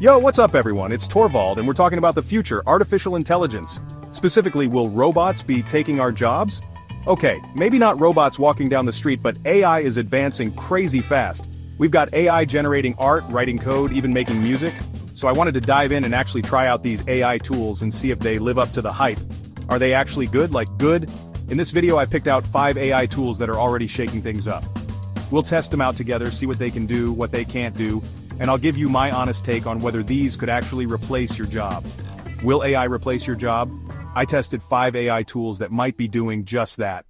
Yo, what's up everyone? It's Torvald and we're talking about the future, artificial intelligence. Specifically, will robots be taking our jobs? Okay, maybe not robots walking down the street, but AI is advancing crazy fast. We've got AI generating art, writing code, even making music. So I wanted to dive in and actually try out these AI tools and see if they live up to the hype. Are they actually good? Like good? In this video I picked out 5 AI tools that are already shaking things up. We'll test them out together, see what they can do, what they can't do, and I'll give you my honest take on whether these could actually replace your job. Will AI replace your job? I tested 5 AI tools that might be doing just that.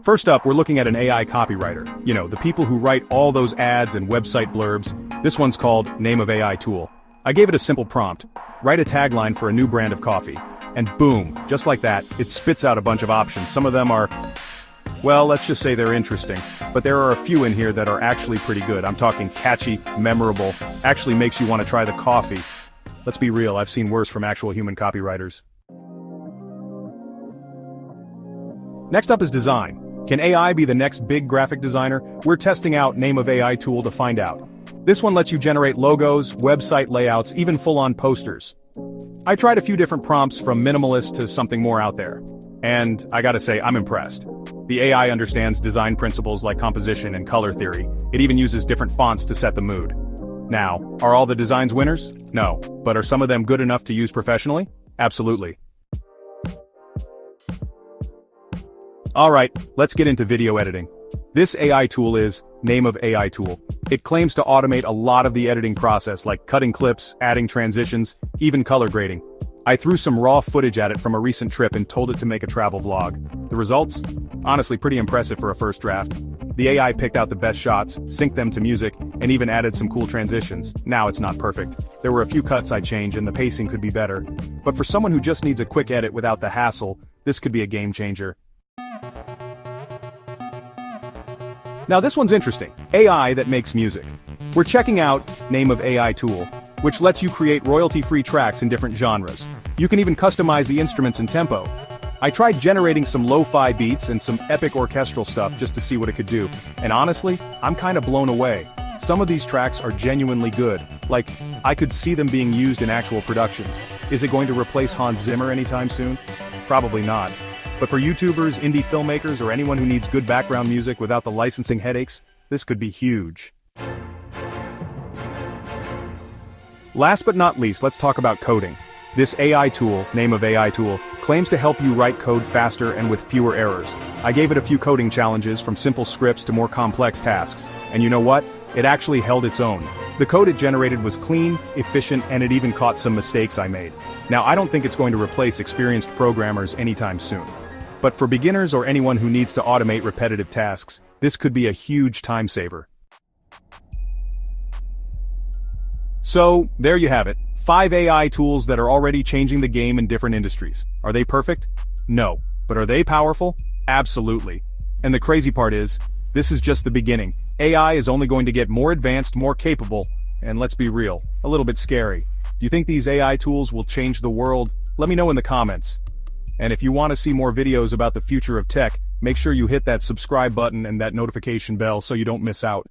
First up, we're looking at an AI copywriter. You know, the people who write all those ads and website blurbs. This one's called Name of AI Tool. I gave it a simple prompt. Write a tagline for a new brand of coffee. And boom, just like that, it spits out a bunch of options. Some of them are, well, let's just say they're interesting. But there are a few in here that are actually pretty good. I'm talking catchy, memorable, actually makes you want to try the coffee. Let's be real, I've seen worse from actual human copywriters. Next up is design. Can AI be the next big graphic designer? We're testing out Name of AI Tool to find out. This one lets you generate logos, website layouts, even full-on posters. I tried a few different prompts from minimalist to something more out there. And I gotta say, I'm impressed. The AI understands design principles like composition and color theory. It even uses different fonts to set the mood. Now, are all the designs winners? No. But are some of them good enough to use professionally? Absolutely. Alright, let's get into video editing. This AI tool is Name of AI Tool. It claims to automate a lot of the editing process like cutting clips, adding transitions, even color grading. I threw some raw footage at it from a recent trip and told it to make a travel vlog. The results? Honestly pretty impressive for a first draft. The AI picked out the best shots, synced them to music, and even added some cool transitions. Now it's not perfect. There were a few cuts I'd change and the pacing could be better. But for someone who just needs a quick edit without the hassle, this could be a game changer. Now this one's interesting. AI that makes music. We're checking out Name of AI Tool, which lets you create royalty-free tracks in different genres. You can even customize the instruments and tempo. I tried generating some lo-fi beats and some epic orchestral stuff just to see what it could do. And honestly, I'm kinda blown away. Some of these tracks are genuinely good. Like, I could see them being used in actual productions. Is it going to replace Hans Zimmer anytime soon? Probably not. But for YouTubers, indie filmmakers, or anyone who needs good background music without the licensing headaches, this could be huge. Last but not least, let's talk about coding. This AI tool, Name of AI Tool, claims to help you write code faster and with fewer errors. I gave it a few coding challenges from simple scripts to more complex tasks. And you know what? It actually held its own. The code it generated was clean, efficient, and it even caught some mistakes I made. Now I don't think it's going to replace experienced programmers anytime soon. But for beginners or anyone who needs to automate repetitive tasks, this could be a huge time saver. So, there you have it. 5 AI tools that are already changing the game in different industries. Are they perfect? No. But are they powerful? Absolutely. And the crazy part is, this is just the beginning. AI is only going to get more advanced, more capable, and let's be real, a little bit scary. Do you think these AI tools will change the world? Let me know in the comments. And if you want to see more videos about the future of tech, make sure you hit that subscribe button and that notification bell so you don't miss out.